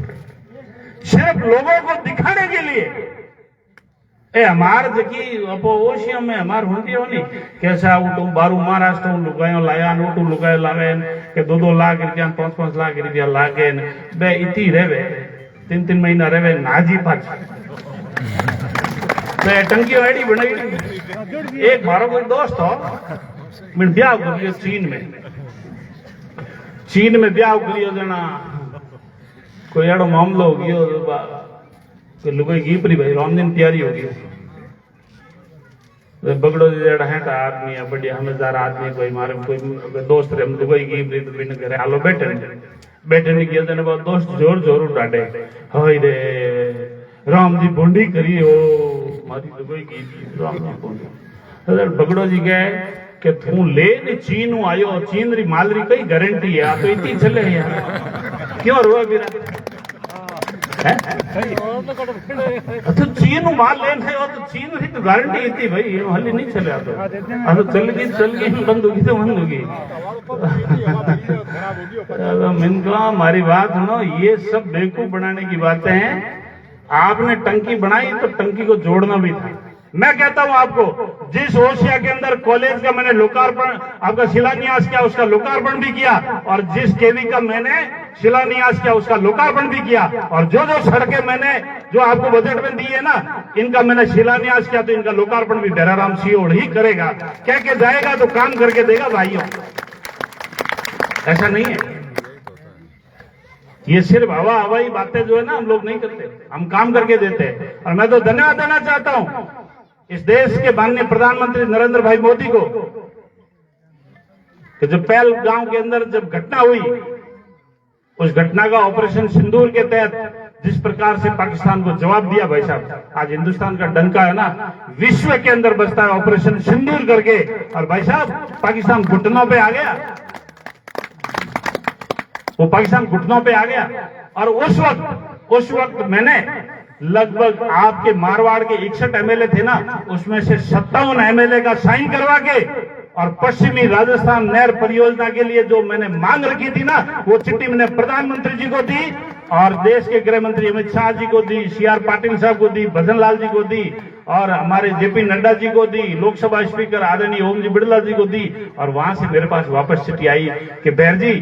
सिर्फ लोगों को दिखाने के लिए ए हमार जकी ओशियम में हमार होती हो नहीं कैसा उठू बारू महाराष्ट्र लुगायो लाया नोटू लुगायो लावे के 2-2 लाख रुपया 5-5 लाख रुपया लागे बे इती रेवे 3-3 महीना रेवे नाजी पाछ बे टंकी आईडी बनाई। एक मारो कोई दोस्त हो मैं ब्याह कर लियो चीन में ब्याह कर लियो जना कोई एड़ो मामलो हो गयो लुगाई गीपरी भाई रामदीन तैयारी हो गई बगड़ो जेड़ा है आदमी है बढ़िया समझदार आदमी कोई मारे कोई दोस्त रे हम दुबई गई तो बिन घरे हालो बैठे नहीं गया जने बहुत दोस्त जोर जोर डाटे हाय रे राम जी बोंडी करी हो मारी दुबई की राम जी बोंडी बगड़ो जी गए कि तू ले ने चीन आयो चीन री मालरी कई गारंटी है आ तो इतनी चले यार क्यों रोए बिना तो चीन माल लेने हो तो चीन की तो गारंटी इतनी भाई हल्ली नहीं चले तो चल गई बंद होगी तो बंद होगी। मिनका हमारी बात सुनो, ये सब बेवकूफ बनाने की बातें हैं। आपने टंकी बनाई तो टंकी को जोड़ना भी था। मैं कहता हूं आपको, जिस ओशिया के अंदर कॉलेज का मैंने लोकार्पण आपका शिलान्यास किया उसका लोकार्पण भी किया, और जिस केवी का मैंने शिलान्यास किया उसका लोकार्पण भी किया, और जो जो सड़कें मैंने जो आपको बजट में दी है ना इनका मैंने शिलान्यास किया तो इनका लोकार्पण भी भैराराम सियोड़ ही करेगा। कह के जाएगा तो काम करके देगा भाइयों, ऐसा नहीं है। ये सिर्फ हवाई बातें जो है ना हम लोग नहीं करते, हम काम करके देते हैं। और मैं तो धन्यवाद देना चाहता हूं इस देश के माननीय प्रधानमंत्री नरेंद्र भाई मोदी को कि जब पहलगाम के अंदर जब घटना हुई, उस घटना का ऑपरेशन सिंदूर के तहत जिस प्रकार से पाकिस्तान को जवाब दिया भाई साहब, आज हिंदुस्तान का डंका है ना विश्व के अंदर बजता है ऑपरेशन सिंदूर करके। और भाई साहब पाकिस्तान घुटनों पे आ गया, वो पाकिस्तान घुटनों पे आ गया। और उस वक्त मैंने लगभग आपके मारवाड़ के 61 एमएलए थे ना, उसमें से 57 एमएलए का साइन करवा के और पश्चिमी राजस्थान नहर परियोजना के लिए जो मैंने मांग रखी थी ना, वो चिट्ठी मैंने प्रधानमंत्री जी को दी और देश के गृह मंत्री अमित शाह जी को दी, CR पाटिल साहब को दी, भजन लाल जी को दी, और हमारे JP नड्डा जी को दी, लोकसभा स्पीकर आदरणीय ओम जी बिड़ला जी को दी। और वहां से मेरे पास वापस चिट्ठी आई कि बैर जी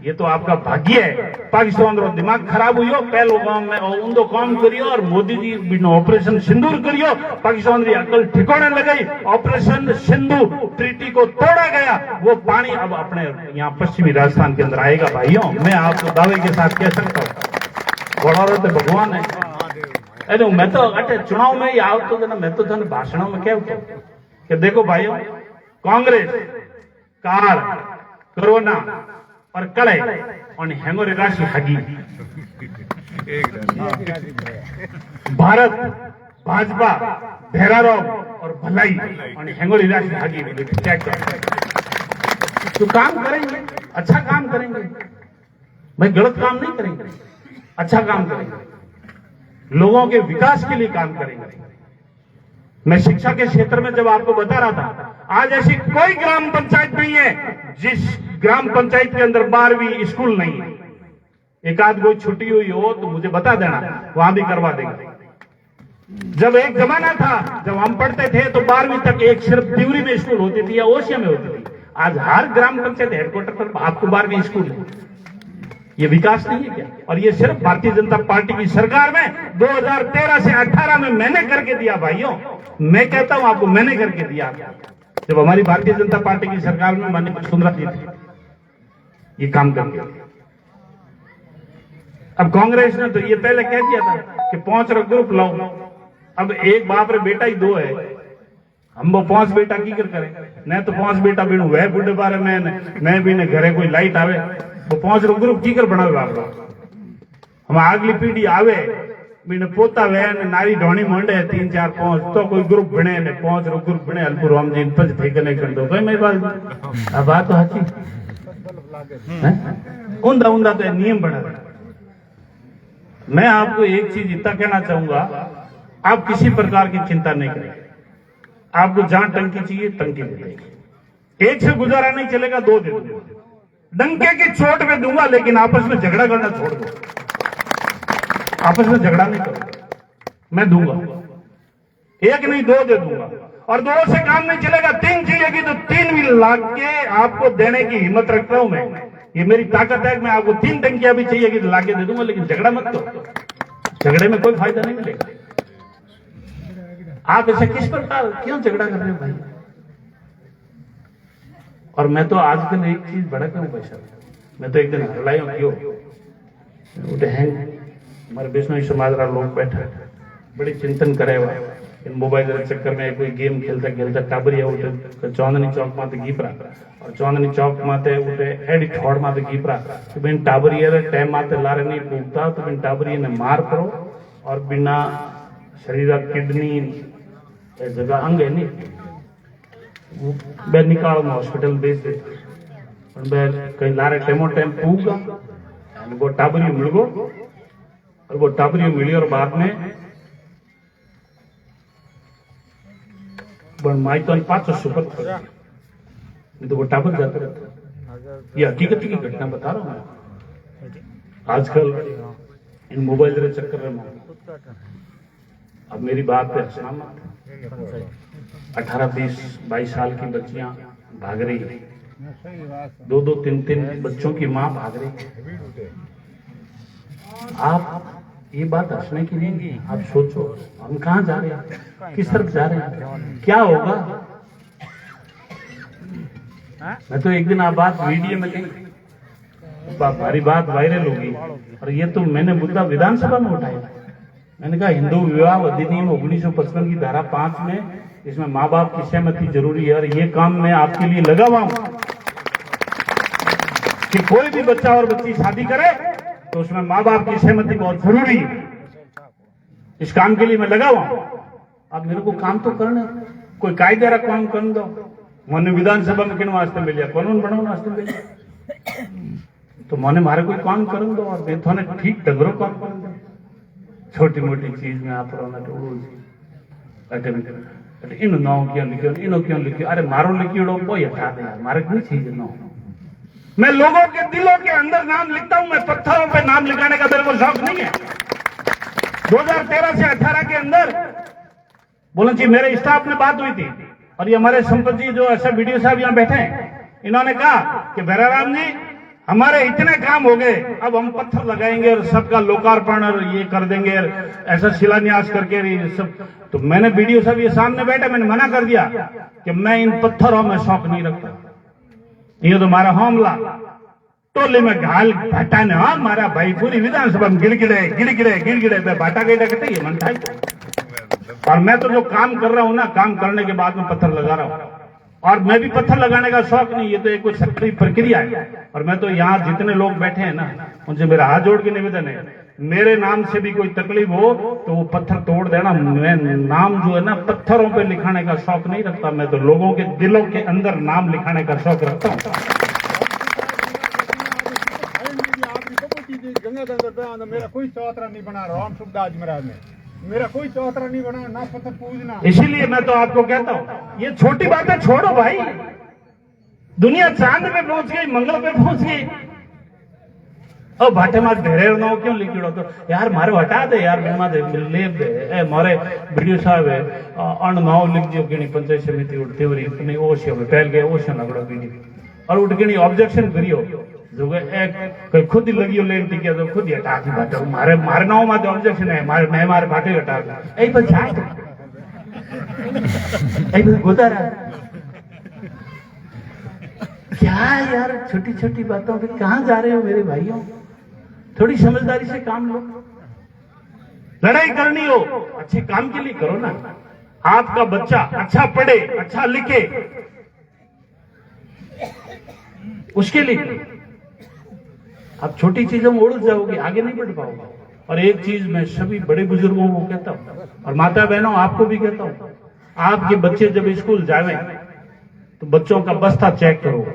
ये तो आपका भाग्य है, पाकिस्तान रो दिमाग खराब हुई हो, पहलो काम में उन्दो काम करियो और मोदी जी बिना ऑपरेशन सिंदूर करियो, पाकिस्तान की अकल ठिकाने लगाई, ऑपरेशन सिंधु ट्रीटी को तोड़ा गया। वो पानी अब अपने यहाँ पश्चिमी राजस्थान के अंदर आएगा भाइयों, मैं आपको दावे के साथ कह सकता हूँ। बड़ा तो भगवान है। अरे मैं तो अटे चुनाव में ही आओ तो ना, मैं तो धन भाषणों में क्या कि देखो भाइयों, कांग्रेस काल कोरोना और कड़े और हेंगो राशि हगी भारत भाजपा भैराराव और भलाई और हेंगो राशि हगी क्या क्या तो काम करेंगे, अच्छा काम करेंगे भाई, गलत काम नहीं करेंगे, अच्छा काम करेंगे, लोगों के विकास के लिए काम करेंगे। मैं शिक्षा के क्षेत्र में जब आपको बता रहा था, आज ऐसी कोई ग्राम पंचायत नहीं है जिस ग्राम पंचायत के अंदर 12वीं स्कूल नहीं है। एक आध कोई छुट्टी हुई हो तो मुझे बता देना, वहां भी करवा देंगे। जब एक जमाना था जब हम पढ़ते थे तो 12वीं तक एक सिर्फ दिवरी में स्कूल होती थी या ओशिया में होती थी। आज हर ग्राम पंचायत हेडक्वार्टर पर आपको 12वीं स्कूल है। ये विकास नहीं है क्या? और ये सिर्फ भारतीय जनता पार्टी की सरकार में 2013 से 18 में मैंने करके दिया भाइयों। मैं कहता हूं आपको, मैंने करके दिया। जब हमारी भारतीय जनता पार्टी की सरकार में माननीय वसुंधरा जी थे, ये काम करके। अब कांग्रेस ने तो ये पहले कह दिया था कि 5 ग्रुप लाओ। अब एक बाप रे बेटा ही 2 है, हम वो 5 बेटा की कर करें? न तो 5 बेटा बीणु वह बुढ़े बारे में न भी ने घरे कोई लाइट आवे, वो 5 ग्रुप की कर बनावे बाप। हम अगली पीढ़ी आवे बिन पोता वे ने नारी ढोणी मोंडे 3-4 5 तो कोई ग्रुप बने ने 5 ग्रुप बने अलपुर राम जी पज थे कने कर दो कोई मेरी बात अब बात तो हाची हैं उंदा उंदा तो नियम बना। मैं आपको एक चीज इतना कहना चाहूंगा, आप किसी प्रकार की चिंता नहीं करें। आपको जहां टंकी चाहिए टंकी मिलेगी, एक से गुजारा नहीं चलेगा, 2 दे दूंगा, डंके की चोट में दूंगा, लेकिन आपस में झगड़ा करना छोड़ दो। आपस में झगड़ा नहीं करो, मैं दूंगा, 1 नहीं 2 दे दूंगा। और 2 से काम नहीं चलेगा, 3 चाहिएगी तो 3 भी ला के आपको देने की हिम्मत रखता हूं मैं। ये मेरी ताकत है, मैं आपको 3 टंकियां भी चाहिएगी तो लाके दे दूंगा, लेकिन झगड़ा मत करो, झगड़े में कोई फायदा नहीं मिलेगा। आप ऐसे किस प्रकार क्यों झगड़ा कर रहे हो भाई? और मैं तो आजकल एक चीज भड़क हूं भाई साहब, मैं तो एक दिन हरलायो क्यों उठे हैं हमारे बिश्नोई समाज रा लोग बैठा बड़ी चिंतन करे हुआ इन मोबाइल के चक्कर में कोई गेम खेलता खेलता टाबरिया उठे चांदनी चौक माते गीपरा और चांदनी चौक माते उठे एडी ठोड़ माते गीपरा तो बिन टाबरिया रे टाइम माते लारे नहीं पूछता तो बिन टाबरिया ने मार करो और बिना शरीर किडनी जगह अंग है नहीं वो बे निकाल हॉस्पिटल भेज दे बे कहीं लारे टेमो टाइम पूगा वो टाबरी मिल गो और वो टाबरी मिली और बाद में माई तो 500 सुपर नहीं तो वो टाबर जाता रहता। ये हकीकत की घटना बता रहा हूं आजकल इन मोबाइल के चक्कर में। अब मेरी बात पे हंसना मत। 18, 20, 22 साल की बच्चियां भाग रही है, 2-2, 3-3 बच्चों की मां भाग रही। आप ये बात हंसने की नहीं, आप सोचो हम कहां जा रहे हैं, किस तरफ जा रहे हैं, क्या होगा। मैं तो एक दिन आप बात वीडियो में कही, हमारी बात वायरल होगी और ये तो मैंने मुद्दा विधानसभा में उठाया। मैंने कहा हिंदू विवाह अधिनियम 1955 की धारा 5 में इसमें माँ बाप की सहमति जरूरी है और ये काम मैं आपके लिए लगा हुआ हूं कि कोई भी बच्चा और बच्ची शादी करे तो उसमें माँ बाप की सहमति बहुत जरूरी है। इस काम के लिए मैं लगा हुआ हूं। अब मेरे को काम तो करना, कोई कायदेरा काम कर दो। मैंने विधानसभा में किन वास्ते मिलिया, कानून बनाने वास्ते मिलिया, तो मैंने मारे कोई काम कर दो और मैं थोड़े ठीक डगरो काम कर दो। छोटी मोटी चीज में आप इन नाव क्यों लिखियो, इनो क्यों लिखियो, अरे मारो लिखियो कोई हटा दे यार, मारे कोई चीज ना। मैं लोगों के दिलों के अंदर नाम लिखता हूं, मैं पत्थरों पे नाम लिखाने का मेरे को शौक नहीं है। 2013 से 18 के अंदर बोलन जी मेरे स्टाफ में बात हुई थी और ये हमारे संपत जी जो ऐसा वीडियो साहब यहाँ बैठे हैं, इन्होंने कहा कि भैराराम जी हमारे इतने काम हो गए, अब हम पत्थर लगाएंगे और सबका लोकार्पण और ये कर देंगे, ऐसा शिलान्यास करके सब। तो मैंने वीडियो साहब ये सामने बैठे, मैंने मना कर दिया कि मैं इन पत्थरों में शौक नहीं रखता। ये तो हमारा हमला टोले में घाल भाटा ने मारा भाई, पूरी विधानसभा में गिड़गिड़े भाटा गई डकते मन था। और मैं तो जो काम कर रहा हूं ना, काम करने के बाद में पत्थर लगा रहा हूं और मैं भी पत्थर लगाने का शौक नहीं, ये तो एक कोई सक्रिय प्रक्रिया है। और मैं तो यहाँ जितने लोग बैठे हैं ना, उनसे मेरा हाथ जोड़ के निवेदन है, मेरे नाम से भी कोई तकलीफ हो तो वो पत्थर तोड़ देना। मैं नाम जो है ना पत्थरों पे लिखाने का शौक नहीं रखता, मैं तो लोगों के दिलों के अंदर नाम लिखाने का शौक रखता हूँ। मेरा कोई चौतरा नहीं बना राम सुखदास महाराज ने, मेरा कोई चौतरा नहीं बना, ना पत्थर पूजना। इसीलिए मैं तो आपको कहता हूं ये छोटी बातें छोड़ो भाई, दुनिया चांद पे पहुंच गई, मंगल पे पहुंच गई। और भाटे मार ढेरे नो क्यों लिखिड़ो तो यार मारे हटा दे यार, मैं दे ले दे ए मारे वीडियो साहब है अण नाव लिख दियो कि पंचायत समिति उठती हो रही नहीं ओ से पहल गए ओ से लगड़ो वीडियो और उठ के ऑब्जेक्शन करियो जो एक खुद ही लगी लेन टिकिया तो खुद ही हटा दी भाटे मारे मारे नाव में ऑब्जेक्शन है मारे मैं मारे भाटे हटा ए बस जाए ए बस गुजारा क्या यार, छोटी छोटी बातों पे कहां जा रहे हो मेरे भाइयों? थोड़ी समझदारी से काम लो। लड़ाई करनी हो अच्छे काम के लिए करो ना। आपका बच्चा अच्छा पढ़े, अच्छा लिखे, उसके लिए। आप छोटी चीजों में उड़ जाओगे, आगे नहीं बढ़ पाओगे। और एक चीज मैं सभी बड़े बुजुर्गों को कहता हूँ और माता बहनों आपको भी कहता हूँ, आपके बच्चे जब स्कूल जावे तो बच्चों का बस्ता चेक करो।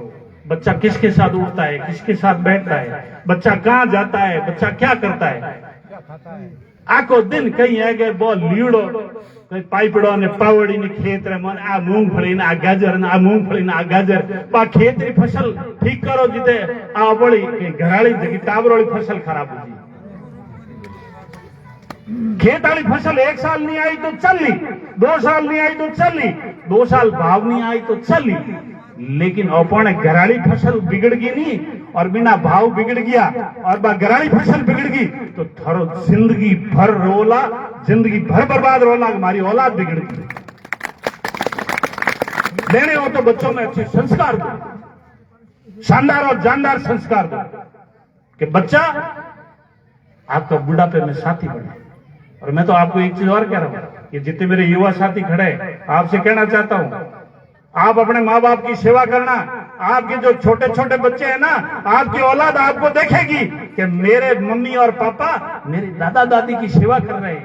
बच्चा किसके साथ उठता है, किसके साथ बैठता है, बच्चा कहाँ जाता है, बच्चा क्या करता है। क्या खाता है? आखो दिन कहीं है गए बो लीड़ो कहीं पाइपड़ो ने पावड़ी ने खेत रे मन आ मूंगफली ने आ गाजर ने आ मूंगफली ने आ गाजर बा खेत री फसल ठीक करो जिते आ बड़ी घराड़ी जगी टावरोड़ी फसल खराब हो जी। खेत वाली फसल 1 साल नहीं आई तो चली, 2 साल नहीं आई तो चली, 2 साल भाव नहीं आई तो चली, लेकिन अपने घराड़ी फसल बिगड़ गई नहीं और बिना भाव बिगड़ गया और घराड़ी फसल बिगड़ गई तो थारो जिंदगी भर रोला, जिंदगी भर बर्बाद रोला, हमारी औलाद बिगड़ गई। लेने हो तो बच्चों में अच्छे संस्कार दो, शानदार और जानदार संस्कार दो कि बच्चा आपका बुढ़ापे में साथी बने। और मैं तो आपको एक चीज और कह रहा हूं कि जितने मेरे युवा साथी खड़े हैं, आपसे कहना चाहता हूं, आप अपने माँ बाप की सेवा करना। आपके जो छोटे छोटे बच्चे हैं ना, आपकी औलाद आपको देखेगी कि मेरे मम्मी और पापा मेरे दादा दादी की सेवा कर रहे हैं,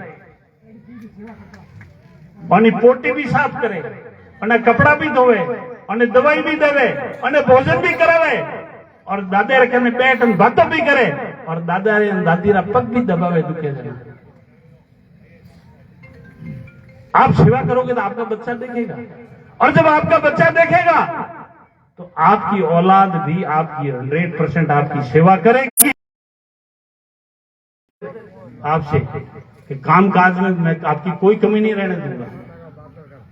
और पोटी भी साफ करे, और कपड़ा भी धोवे, और दवाई भी देवे, और भोजन भी करावे, और दादे रखे में बैठ बातों भी करे, और दादा रे दादी रा पग भी दबावे दुखे देना। आप सेवा करोगे तो आपका बच्चा देखेगा, और जब आपका बच्चा देखेगा तो आपकी औलाद भी आपकी 100% आपकी सेवा करेगी आपसे कि काम काज में मैं आपकी कोई कमी नहीं रहने दूंगा,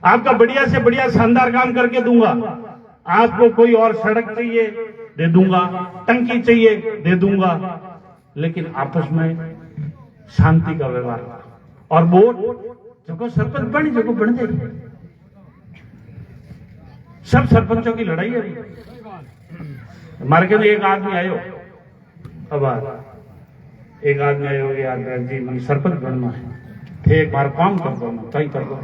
आपका बढ़िया से बढ़िया शानदार काम करके दूंगा। आपको कोई और सड़क चाहिए दे दूंगा, टंकी चाहिए दे दूंगा, लेकिन आपस में शांति का व्यवहार। और वोट जो सरपंच बनी जो बन जाए, सब सरपंचों की लड़ाई है। हमारे के एक आदमी आयो, अब एक आदमी आयो यार जी मैं सरपंच बनना है, थे एक बार काम कर दो ना कहीं कर दो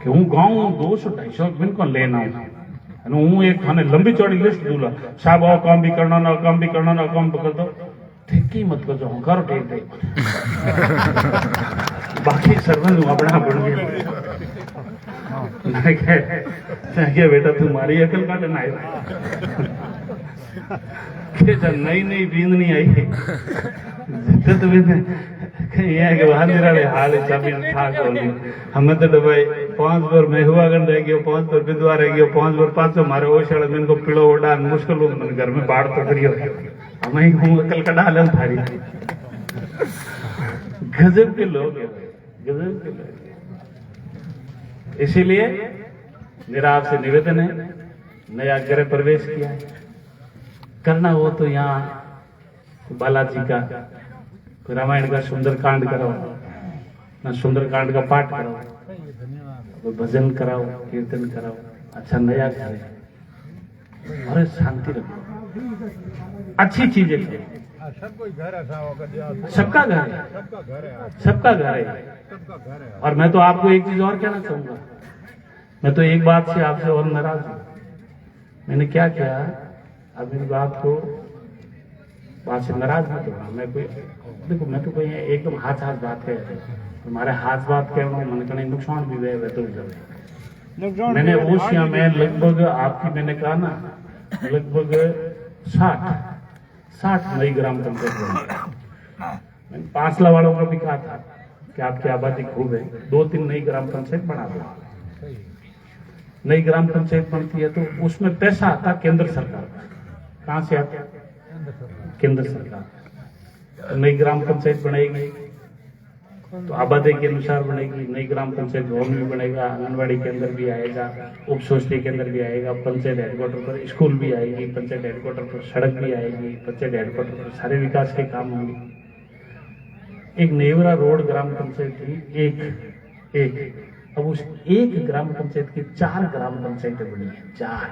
कि हूँ गाँव 200-250 बिल्कुल लेना हूँ, एक थाने लंबी चौड़ी लिस्ट दूला साहब आओ काम भी करना ना काम भी करना ना काम कर दो, ठीक मत कर जाओ करो ठीक ठीक बाकी सरपंच अपना बन गया। बेटा तुम्हारी अकल का डन आयो नई नई बींद नहीं आई जितने तुम्हें हाल चाबी ठाक होली हमें तो दबाई 5 बार मैं हुआ गन रह गयो, 5 बार विधवा रह गयो, 5 बार 500 मारे वो शाला में इनको पिड़ो उड़ा मुश्किल हो मन घर में बाढ़ तो करियो हमें हूँ अकल का डालन थारी। गजब के लोग हैं, गजब के लोग। इसीलिए मेरा आपसे निवेदन है, नया गृह प्रवेश किया है, करना हो तो यहाँ बालाजी का रामायण का सुंदरकांड कराओ ना, सुंदरकांड का पाठ कराओ, भजन कराओ, कीर्तन कराओ, अच्छा नया घर है और शांति रखो, अच्छी चीजें करो। सबका घर है, सबका घर है। और मैं तो आपको एक चीज और कहना चाहूंगा, मैं तो एक बात से आपसे और नाराज हूं। मैंने क्या किया, अब इस बात को बात से नाराज मत होना। मैं कोई देखो, मैं तो कोई एकदम हाथ बात कह तुम्हारे हाथ बात कह मन कहीं नुकसान भी हुए तो मैंने ओसिया में लगभग आपकी मैंने कहा ना लगभग 60 नई ग्राम पंचायत मैंने 5 वालों को भी कहा था कि आपकी आबादी खूब है, 2-3 नई ग्राम पंचायत बना दो। नई ग्राम पंचायत बनती है तो उसमें पैसा आता केंद्र सरकार का। कहां से आता? केंद्र सरकार। नई ग्राम पंचायत बनाएगी तो आबादी के अनुसार बनेगी। नई ग्राम पंचायत भवन भी बनेगा, आंगनबाड़ी केंद्र भी आएगा, उप सोसाइटी केंद्र भी आएगा, पंचायत हेडक्वार्टर पर स्कूल भी आएगी, पंचायत हेडक्वार्टर पर सड़क भी आएगी, पंचायत हेडक्वार्टर पर सारे विकास के काम होंगे। एक नेवरा रोड ग्राम पंचायत थी, एक अब उस एक ग्राम पंचायत की 4 ग्राम पंचायतें बनी है। 4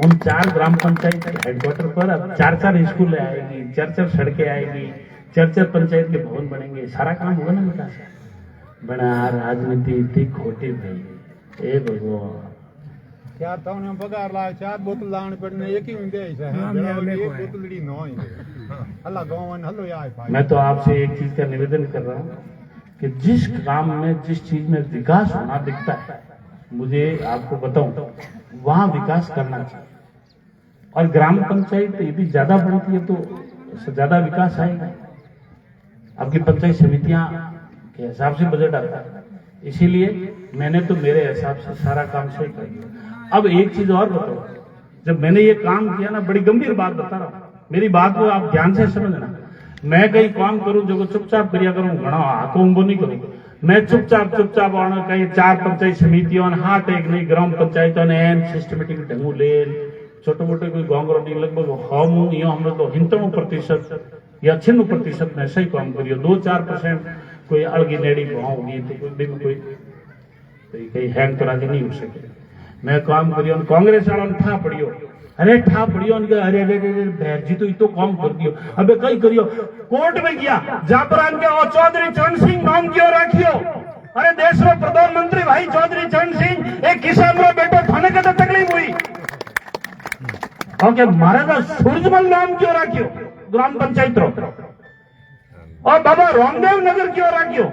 उन 4 ग्राम पंचायत हेडक्वार्टर पर अब 4 स्कूल आएगी, 4 सड़कें आएगी, 4 पंचायत के भवन बनेंगे। सारा काम होगा ना विकास। बना राजनीति इतनी खोटी भाई, ए भगवान चार था उन्हें पगार लाए 4 बोतल लाने पड़ने एक ही मिलते ऐसा है एक बोतल ली 9 ही अल्लाह गाँव हल्लो यार भाई। मैं तो आपसे एक चीज का निवेदन कर रहा हूँ कि जिस काम में जिस चीज में विकास होना दिखता है, मुझे आपको बताऊं वहां विकास करना चाहिए। और ग्राम पंचायत यदि ज्यादा बढ़ती है तो ज्यादा विकास आएगा। आपकी पंचायत समितियां के हिसाब से बजट आता है, इसीलिए मैंने तो मेरे हिसाब से सारा काम सही कर दिया। अब एक चीज और बताओ, जब मैंने ये काम किया ना, बड़ी गंभीर बात बता रहा हूं, मेरी बात को आप ध्यान से समझना। मैं कहीं काम करूं जो चुपचाप करिया करूं, घना हाथों वो नहीं करूं। मैं चुपचाप आना कहीं 4 पंचायत समितियों हाँ टेक नहीं ग्राम पंचायतों ने एन सिस्टमेटिक ढंगू ले छोटे मोटे कोई गाँव लगभग हम हमने तो 97% या 96% में सही काम करियो। 2-4% कोई अलगी नेड़ी होगी तो कोई कहीं हैंग तो राजी नहीं हो सके। मैं काम करियो कांग्रेस वालों ने ठा पड़ियो, अरे ठा पड़ियो उनके अरे बहन जी तो इतो काम कर दियो। अबे कई करियो कोर्ट में गया जापरान के और चौधरी चरण सिंह नाम क्यों रखियो? अरे देश रो प्रधानमंत्री भाई चौधरी चरण सिंह एक किसान रो बेटो थाने के तो तकलीफ हुई ओके मारे का सूरजमल नाम क्यों रखियो ग्राम पंचायत रो? और बाबा रामदेव नगर क्यों रखियो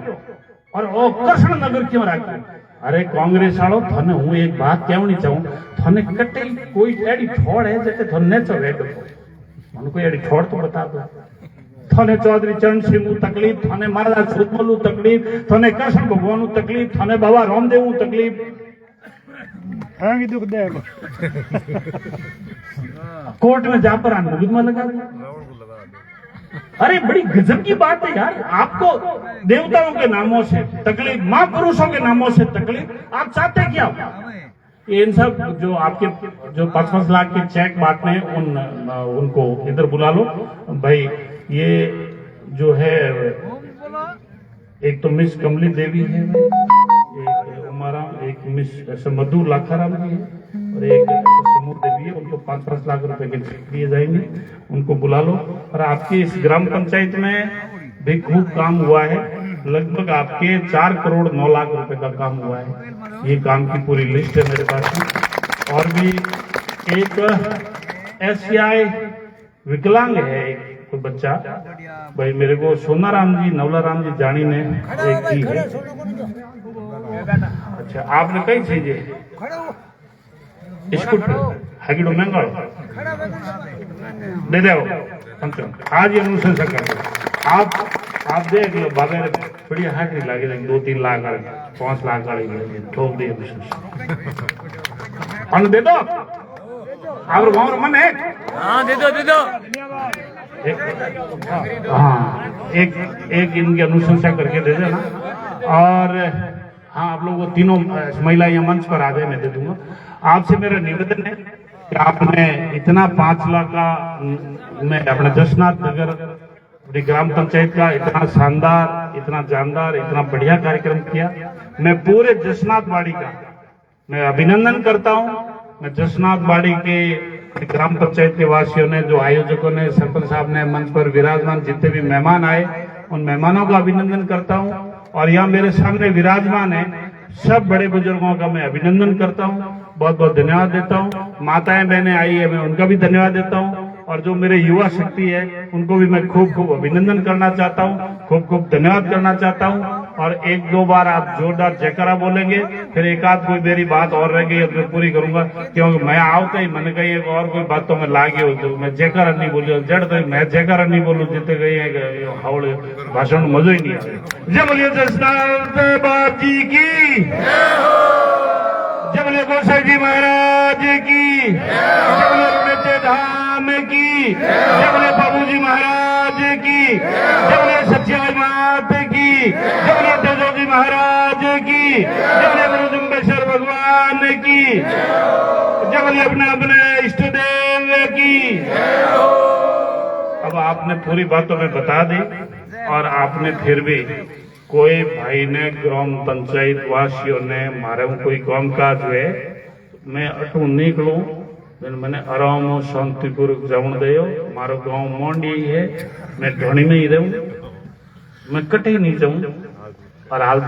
और ओ कृष्ण नगर क्यों रखियो? अरे कांग्रेस वालों थाने हूं एक बात कहनी चाहूं, थाने कटे कोई एडी ठोड़ है जैसे थाने चो वेडो उनको एडी ठोड़ तो बता दो। थाने चौधरी चरण सिंह तकलीफ, थाने महाराज सूरजमल तकलीफ, थाने कृष्ण भगवान तकलीफ, थाने बाबा रामदेव तकलीफ दुख दे कोर्ट में जा पर मुकदमा लगा दिया। अरे बड़ी गजब की बात है यार। आपको देवताओं के नामों से तकलीफ, महापुरुषों के नामों से तकलीफ, आप चाहते क्या? इन सब जो आपके जो 5-5 लाख के चेक बांटने उनको इधर बुला लो भाई। ये जो है एक तो मिस कमली देवी है, एक हमारा एक मिस मधु लाखाराम जी है और एक समूह देवी है। उनको 5-5 लाख रुपए के चेक दिए जाएंगे, उनको बुला लो। और आपकी इस ग्राम पंचायत में भी खूब काम हुआ है, लगभग आपके 4 करोड़ 9 लाख रुपए का काम हुआ है। ये काम की पूरी लिस्ट है मेरे पास में। और भी एक SCI विकलांग है एक कोई बच्चा भाई, मेरे को सोनाराम जी नवलाराम जी जानी ने एक दी है। अच्छा आपने कई चीजें स्कूटर हगिड़ो महंगा दे दो आज ये अनुशंसा कर आप देख लो बाबे बढ़िया हाथ नहीं लागे 2-3 लाख 5 लाख गाड़ी ठोक दे अनुशंसा दे दो। आप गाँव मन है हाँ दे दो हाँ एक इनकी अनुशंसा करके दे देना। और हाँ आप लोग वो तीनों महिला यहाँ मंच पर आ जाए, मैं दे दूंगा। आपसे मेरा निवेदन है कि आपने इतना 5 लाख का मैं अपने जसनाथ नगर ग्राम पंचायत का इतना शानदार, इतना जानदार, इतना बढ़िया कार्यक्रम किया। मैं पूरे जसनाथ वाड़ी का मैं अभिनंदन करता हूँ। मैं जसनाथ वाड़ी के ग्राम पंचायत के वासियों ने, जो आयोजकों ने, सरपंच साहब ने, मंच पर विराजमान जितने भी मेहमान आए उन मेहमानों का अभिनंदन करता हूँ। और यहाँ मेरे सामने विराजमान है सब बड़े बुजुर्गों का मैं अभिनंदन करता हूँ, बहुत बहुत धन्यवाद देता हूँ। माताएं बहनें आई है मैं उनका भी धन्यवाद देता हूँ। और जो मेरे युवा शक्ति है उनको भी मैं खूब खूब अभिनंदन करना चाहता हूँ, खूब खूब धन्यवाद करना चाहता हूँ। और 1-2 बार आप जोरदार जयकारा बोलेंगे, फिर एक आध कोई मेरी बात और रह गई मैं पूरी करूंगा, क्योंकि मैं आवते ही मैंने कही और कोई बात तो मैं लागे हो तो मैं जयकारा नहीं बोलियो जड़ तो मैं जयकारा नहीं बोलू जितने गई है हावड़ भाषण में मजा ही नहीं आया। जय बोलिए जसनाथ बाजी की, जय बोलिए गोसाई जी महाराज की, जय बोलिए रुपये धाम की, जय बोलिए बाबूजी महाराज की, जय बोलिए सच्चाई मात की, जय बोलिए तेजोजी महाराज की, जय बोलिए गुरु जुम्बेश्वर भगवान की, जय बोलिए अपने इष्ट देव की। अब आपने पूरी बातों में बता दी और आपने फिर भी कोई भाई ने ग्राम पंचायत वासियों ने मारे कोई काम काज हुए मैं अटू निकलूं मैंने आराम शांतिपूर्वक जावन दो। मारो गांव मोंडी है, मैं ढोणी में ही रहूं, मैं कटे नहीं जाऊं। और हाल